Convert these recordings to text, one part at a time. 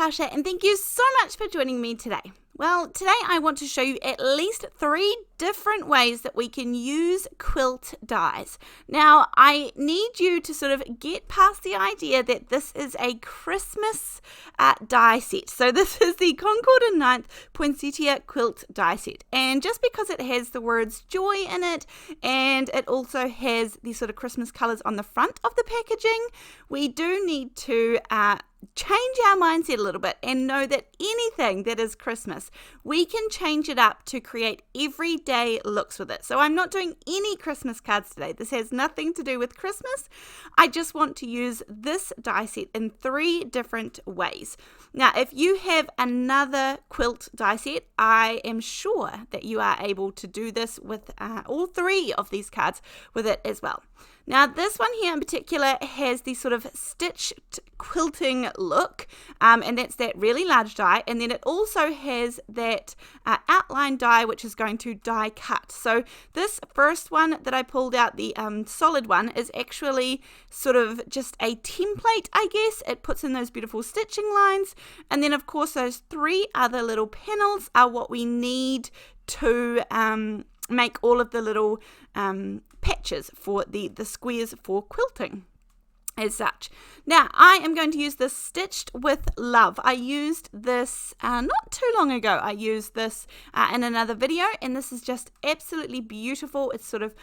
Natasha, and thank you so much for joining me today. Well, today I want to show you at least 3 different ways that we can use quilt dies. Now, I need you to sort of get past the idea that this is a Christmas die set. So this is the Concord and 9th Poinsettia quilt die set. And just because it has the words joy in it, and it also has these sort of Christmas colors on the front of the packaging, we do need to change our mindset a little bit and know that anything that is Christmas, we can change it up to create everyday looks with it. So I'm not doing any Christmas cards today. This has nothing to do with Christmas. I just want to use this die set in 3 different ways. Now, if you have another quilt die set, I am sure that you are able to do this with all 3 of these cards with it as well. Now, this one here in particular has the sort of stitched quilting look, and that's that really large die, and then it also has that outline die, which is going to die cut. So this first one that I pulled out, the solid one, is actually sort of just a template, I guess. It puts in those beautiful stitching lines, and then of course those 3 other little panels are what we need to make all of the little patches for the squares for quilting as such. Now, I am going to use this Stitched with Love. I used this not too long ago. I used this in another video, and this is just absolutely beautiful. It's sort of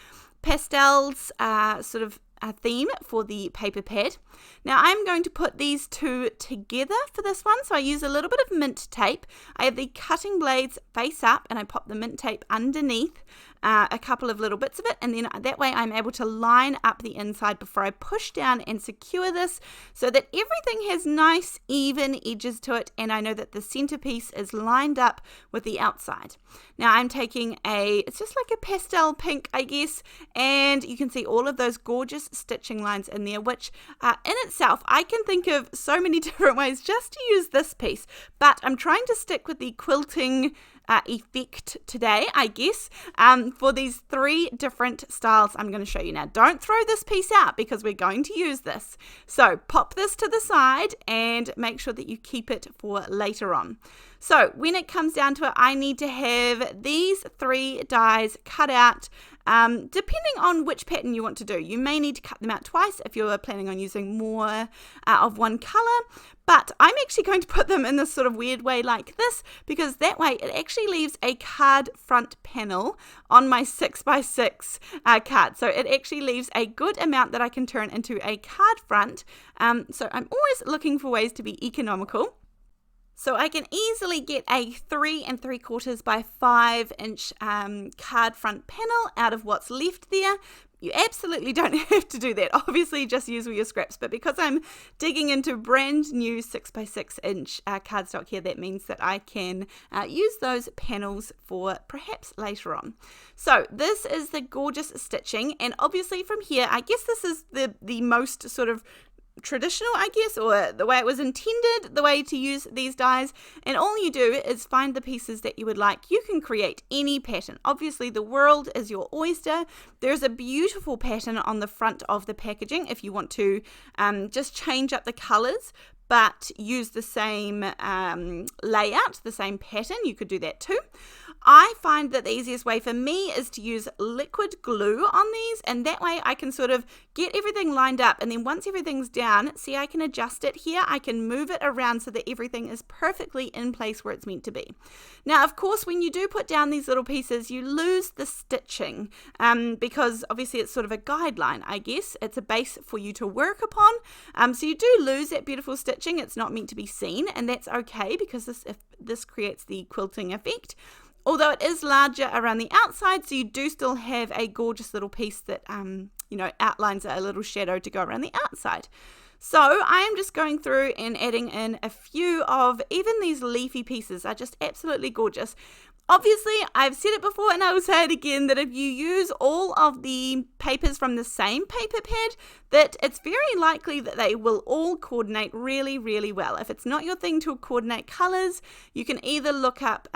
pastels, sort of a theme for the paper pad. Now I'm going to put these 2 together for this one, so I use a little bit of mint tape. I have the cutting blades face up and I pop the mint tape underneath a couple of little bits of it, and then that way I'm able to line up the inside before I push down and secure this so that everything has nice even edges to it, and I know that the centerpiece is lined up with the outside. Now I'm taking it's just like a pastel pink, I guess, and you can see all of those gorgeous stitching lines in there, which in itself I can think of so many different ways just to use this piece, but I'm trying to stick with the quilting effect today, I guess, for these 3 different styles I'm going to show you. Now, don't throw this piece out because we're going to use this. So pop this to the side and make sure that you keep it for later on. So when it comes down to it, I need to have these 3 dies cut out. Depending on which pattern you want to do, you may need to cut them out twice if you're planning on using more of one color, but I'm actually going to put them in this sort of weird way like this, because that way it actually leaves a card front panel on my 6x6 card. So it actually leaves a good amount that I can turn into a card front. So I'm always looking for ways to be economical. So I can easily get a 3 3/4 by 5 inch card front panel out of what's left there. You absolutely don't have to do that. Obviously, just use all your scraps. But because I'm digging into brand new 6x6 inch cardstock here, that means that I can use those panels for perhaps later on. So this is the gorgeous stitching. And obviously from here, I guess this is the most sort of traditional, I guess, or the way it was intended, the way to use these dies. And all you do is find the pieces that you would like. You can create any pattern. Obviously, the world is your oyster. There's a beautiful pattern on the front of the packaging if you want to just change up the colors, but use the same layout, the same pattern. You could do that too. I find that the easiest way for me is to use liquid glue on these, and that way I can sort of get everything lined up, and then once everything's down, see, I can adjust it here. I can move it around so that everything is perfectly in place where it's meant to be. Now, of course, when you do put down these little pieces, you lose the stitching because obviously it's sort of a guideline, I guess. It's a base for you to work upon. So you do lose that beautiful stitching. It's not meant to be seen, and that's okay because this creates the quilting effect. Although it is larger around the outside, so you do still have a gorgeous little piece that, outlines a little shadow to go around the outside. So I am just going through and adding in a few of even these leafy pieces are just absolutely gorgeous. Obviously, I've said it before and I will say it again, that if you use all of the papers from the same paper pad, that it's very likely that they will all coordinate really, really well. If it's not your thing to coordinate colors, you can either look up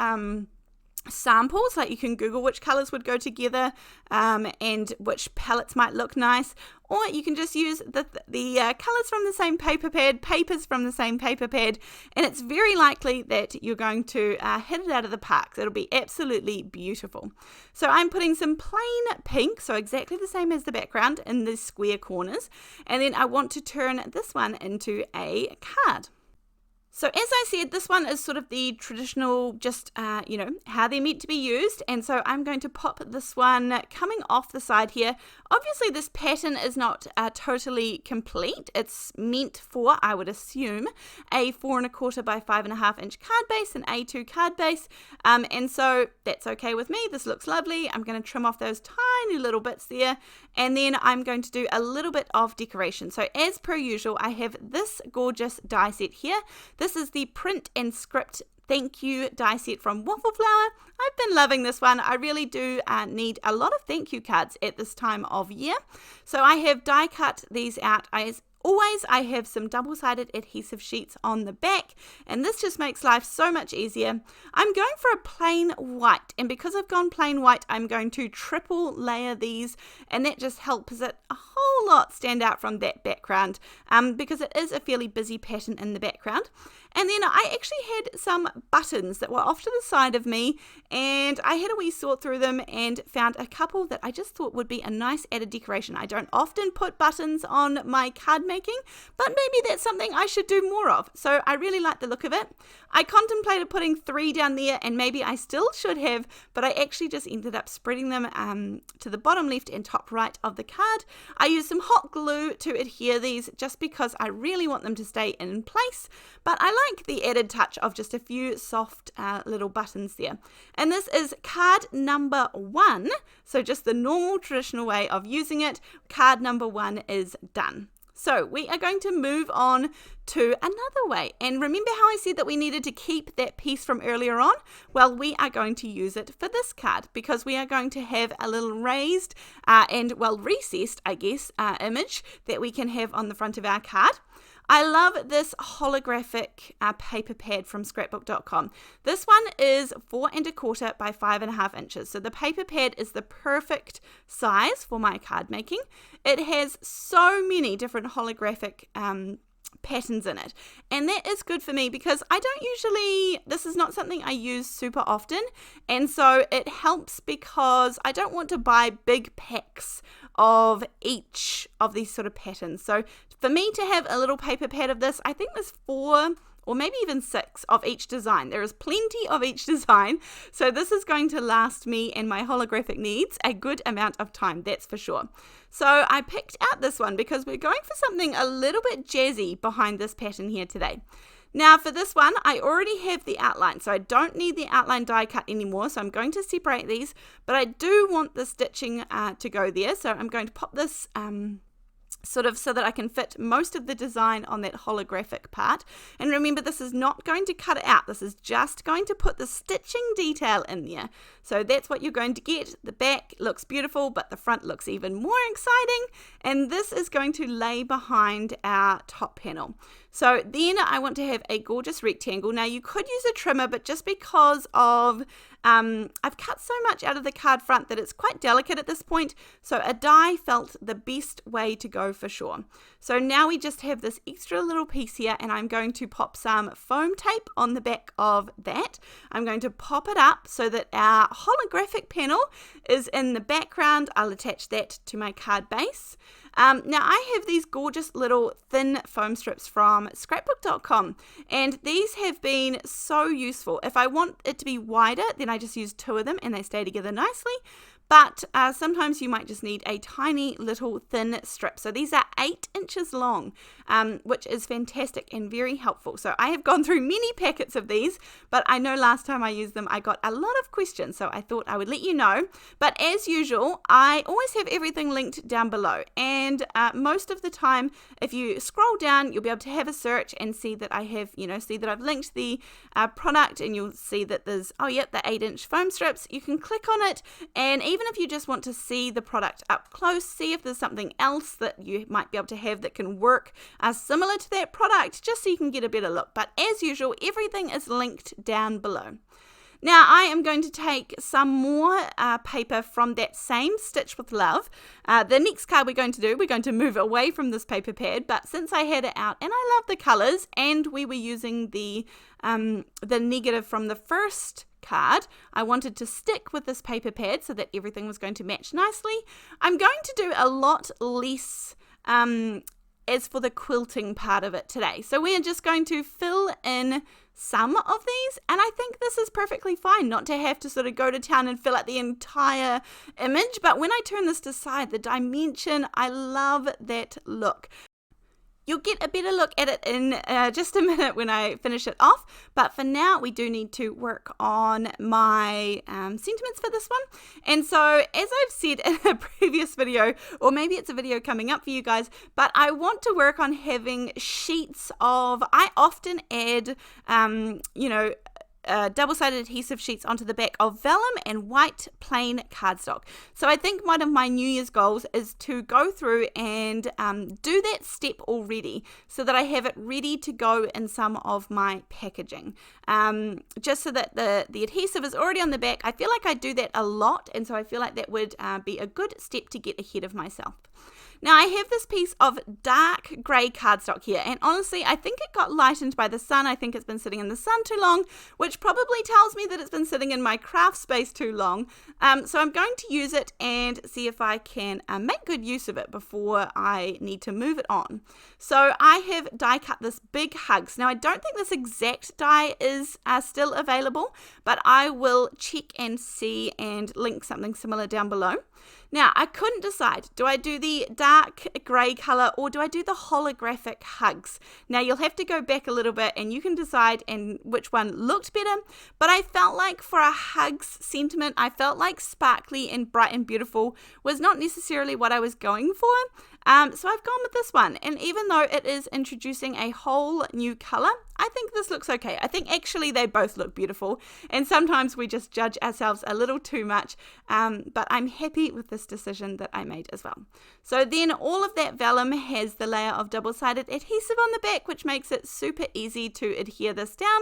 samples, like you can Google which colors would go together and which palettes might look nice, or you can just use the colors from the same paper pad, papers from the same paper pad, and it's very likely that you're going to hit it out of the park. It'll be absolutely beautiful. So I'm putting some plain pink, so exactly the same as the background, in the square corners, and then I want to turn this one into a card. So as I said, this one is sort of the traditional, just, how they're meant to be used. And so I'm going to pop this one coming off the side here. Obviously, this pattern is not totally complete. It's meant for, I would assume, a 4 1/4 by 5 1/2 inch card base, an A2 card base. And so that's okay with me. This looks lovely. I'm going to trim off those tiny little bits there. And then I'm going to do a little bit of decoration. So as per usual, I have this gorgeous die set here. This is the Print and Script Thank You die set from Waffle. I've been loving this one. I really do need a lot of thank you cards at this time of year. So I have die cut these out. As always, I have some double-sided adhesive sheets on the back, and this just makes life so much easier. I'm going for a plain white, and because I've gone plain white, I'm going to triple layer these, and that just helps it a whole lot stand out from that background, because it is a fairly busy pattern in the background. And then I actually had some buttons that were off to the side of me, and I had a wee sort through them and found a couple that I just thought would be a nice added decoration. I don't often put buttons on my card making, but maybe that's something I should do more of. So I really like the look of it. I contemplated putting 3 down there, and maybe I still should have, but I actually just ended up spreading them to the bottom left and top right of the card. I used some hot glue to adhere these just because I really want them to stay in place, but I like the added touch of just a few soft little buttons there. And this is card number 1, so just the normal traditional way of using it. Card number 1 is done. So we are going to move on to another way. And remember how I said that we needed to keep that piece from earlier on? Well, we are going to use it for this card because we are going to have a little raised and, well, recessed, I guess, image that we can have on the front of our card. I love this holographic paper pad from scrapbook.com. This one is 4 1/4 by 5 1/2 inches. So the paper pad is the perfect size for my card making. It has so many different holographic patterns in it, and that is good for me because I don't usually, this is not something I use super often, and so it helps because I don't want to buy big packs of each of these sort of patterns. So for me to have a little paper pad of this, I think there's 4 or maybe even 6 of each design. There is plenty of each design, so this is going to last me and my holographic needs a good amount of time, that's for sure. So I picked out this one because we're going for something a little bit jazzy behind this pattern here today. Now for this one, I already have the outline, so I don't need the outline die cut anymore, so I'm going to separate these, but I do want the stitching to go there, so I'm going to pop this sort of so that I can fit most of the design on that holographic part. And remember, this is not going to cut it out. This is just going to put the stitching detail in there. So that's what you're going to get. The back looks beautiful, but the front looks even more exciting. And this is going to lay behind our top panel. So then I want to have a gorgeous rectangle. Now you could use a trimmer, but just because of I've cut so much out of the card front that it's quite delicate at this point, so a die felt the best way to go for sure. So now we just have this extra little piece here, and I'm going to pop some foam tape on the back of that. I'm going to pop it up so that our holographic panel is in the background. I'll attach that to my card base. Now I have these gorgeous little thin foam strips from scrapbook.com, and these have been so useful. If I want it to be wider, then I just use 2 of them and they stay together nicely. But sometimes you might just need a tiny little thin strip. So these are 8 inches long, which is fantastic and very helpful. So I have gone through many packets of these, but I know last time I used them, I got a lot of questions. So I thought I would let you know. But as usual, I always have everything linked down below. And most of the time, if you scroll down, you'll be able to have a search and see that I have, see that I've linked the product, and you'll see that there's, the 8-inch foam strips. You can click on it, and even if you just want to see the product up close, see if there's something else that you might be able to have that can work similar to that product, just so you can get a better look. But as usual, everything is linked down below. Now I am going to take some more paper from that same Stitch with Love. The next card we're going to move away from this paper pad, but since I had it out and I love the colours and we were using the negative from the first card, I wanted to stick with this paper pad so that everything was going to match nicely. I'm going to do a lot less as for the quilting part of it today. So we are just going to fill in some of these, and I think this is perfectly fine not to have to sort of go to town and fill out the entire image. But when I turn this to side, the dimension, I love that look. You'll get a better look at it in just a minute when I finish it off, but for now we do need to work on my sentiments for this one. And so, as I've said in a previous video, or maybe it's a video coming up for you guys, but I want to work on having sheets of, I often add, double-sided adhesive sheets onto the back of vellum and white plain cardstock. So I think one of my New Year's goals is to go through and do that step already so that I have it ready to go in some of my packaging. Just so that the adhesive is already on the back. I feel like I do that a lot, and so I feel like that would be a good step to get ahead of myself. Now I have this piece of dark grey cardstock here, and honestly I think it got lightened by the sun. I think it's been sitting in the sun too long, which probably tells me that it's been sitting in my craft space too long. So I'm going to use it and see if I can make good use of it before I need to move it on. So I have die cut this big Hugs. Now I don't think this exact die is still available, but I will check and see and link something similar down below. Now, I couldn't decide, do I do the dark grey colour or do I do the holographic Hugs? Now, you'll have to go back a little bit and you can decide which one looked better, but I felt like for a Hugs sentiment, I felt like sparkly and bright and beautiful was not necessarily what I was going for. So I've gone with this one, and even though it is introducing a whole new colour, I think this looks okay. I think actually they both look beautiful, and sometimes we just judge ourselves a little too much, but I'm happy with this decision that I made as well. So then all of that vellum has the layer of double-sided adhesive on the back, which makes it super easy to adhere this down.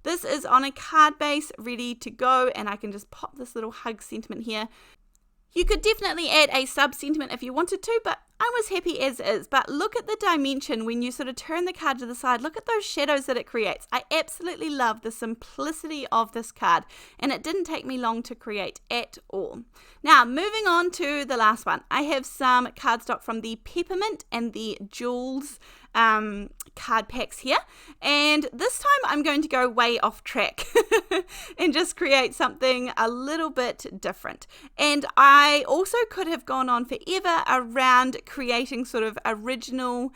This is on a card base ready to go, and I can just pop this little Hug sentiment here. You could definitely add a sub-sentiment if you wanted to, but I was happy as is. But look at the dimension when you sort of turn the card to the side. Look at those shadows that it creates. I absolutely love the simplicity of this card, and it didn't take me long to create at all. Now, moving on to the last one. I have some cardstock from the Peppermint and the Jewels card packs here, and this time I'm going to go way off track and just create something a little bit different. And I also could have gone on forever around creating sort of original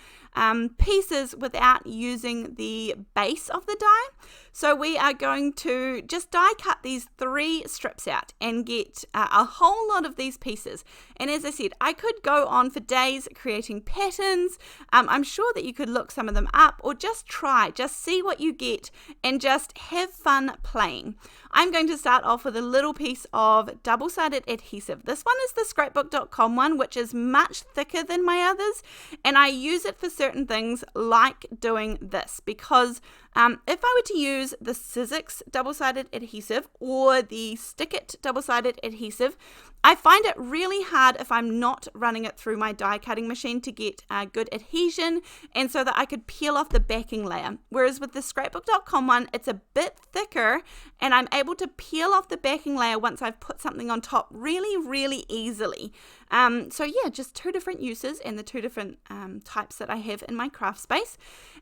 pieces without using the base of the die. So we are going to just die cut these 3 strips out and get a whole lot of these pieces. And as I said, I could go on for days creating patterns. I'm sure that you could look some of them up or just try, just see what you get and just have fun playing. I'm going to start off with a little piece of double-sided adhesive. This one is the scrapbook.com one, which is much thicker than my others, and I use it for certain things like doing this, because if I were to use the Sizzix double-sided adhesive or the Stick It double-sided adhesive, I find it really hard if I'm not running it through my die cutting machine to get good adhesion and so that I could peel off the backing layer. Whereas with the scrapbook.com one, it's a bit thicker and I'm able to peel off the backing layer once I've put something on top really, really easily. So yeah, just 2 different uses and the 2 different types that I have in my craft space.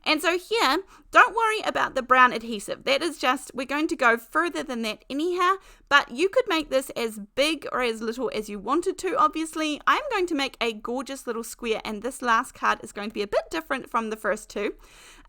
And so here, don't worry about the brown adhesive. That is just, we're going to go further than that anyhow, but you could make this as big or as little as you wanted to, obviously. I'm going to make a gorgeous little square, and this last card is going to be a bit different from the first 2.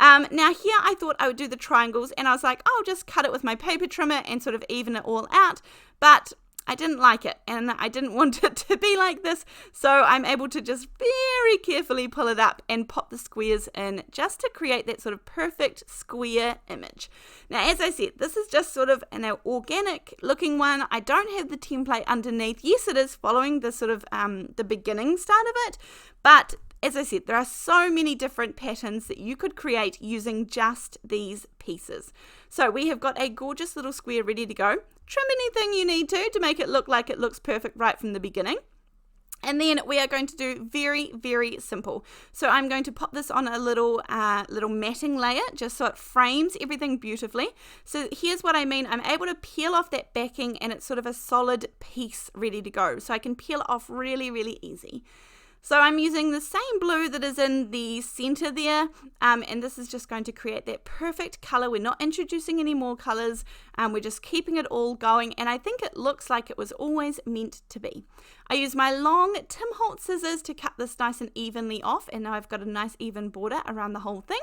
Now here I thought I would do the triangles, and I was like, I'll just cut it with my paper trimmer and sort of even it all out, but I didn't like it and I didn't want it to be like this, so I'm able to just very carefully pull it up and pop the squares in just to create that sort of perfect square image. Now, as I said, this is just sort of an organic looking one. I don't have the template underneath. Yes, it is following the sort of the beginning start of it, but as I said, there are so many different patterns that you could create using just these pieces. So we have got a gorgeous little square ready to go. Trim anything you need to make it look like it looks perfect right from the beginning. And then we are going to do very, very simple. So I'm going to pop this on a little matting layer just so it frames everything beautifully. So here's what I mean. I'm able to peel off that backing and it's sort of a solid piece ready to go. So I can peel it off really, really easy. So I'm using the same blue that is in the center there, and this is just going to create that perfect color. We're not introducing any more colors, we're just keeping it all going, and I think it looks like it was always meant to be. I use my long Tim Holtz scissors to cut this nice and evenly off, and now I've got a nice even border around the whole thing.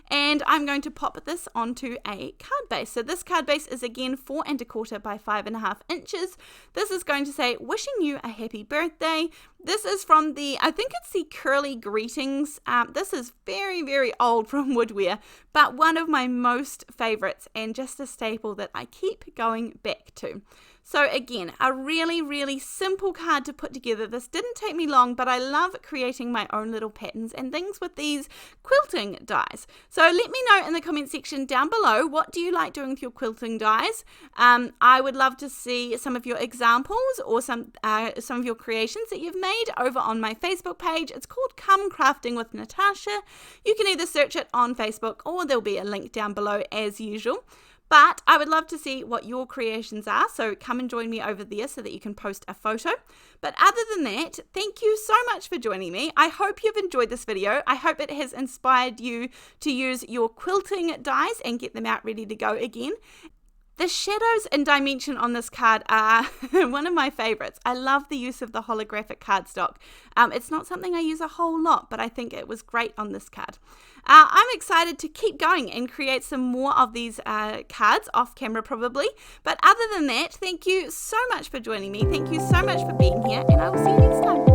And I'm going to pop this onto a card base. So this card base is again 4 1/4 by 5.5 inches. This is going to say, wishing you a happy birthday. This is from the, I think it's the Curly Greetings. This is very, very old from Woodware, but one of my most favorites and just a staple that I keep going back to. So again, a really, really simple card to put together. This didn't take me long, but I love creating my own little patterns and things with these quilting dies. So let me know in the comment section down below, what do you like doing with your quilting dies? I would love to see some of your examples or some of your creations that you've made over on my Facebook page. It's called Come Crafting with Natasha. You can either search it on Facebook or there'll be a link down below as usual. But I would love to see what your creations are, so come and join me over there so that you can post a photo. But other than that, thank you so much for joining me. I hope you've enjoyed this video. I hope it has inspired you to use your quilting dies and get them out ready to go again. The shadows and dimension on this card are one of my favorites. I love the use of the holographic cardstock. It's not something I use a whole lot, but I think it was great on this card. I'm excited to keep going and create some more of these cards off camera probably. But other than that, thank you so much for joining me. Thank you so much for being here, and I will see you next time.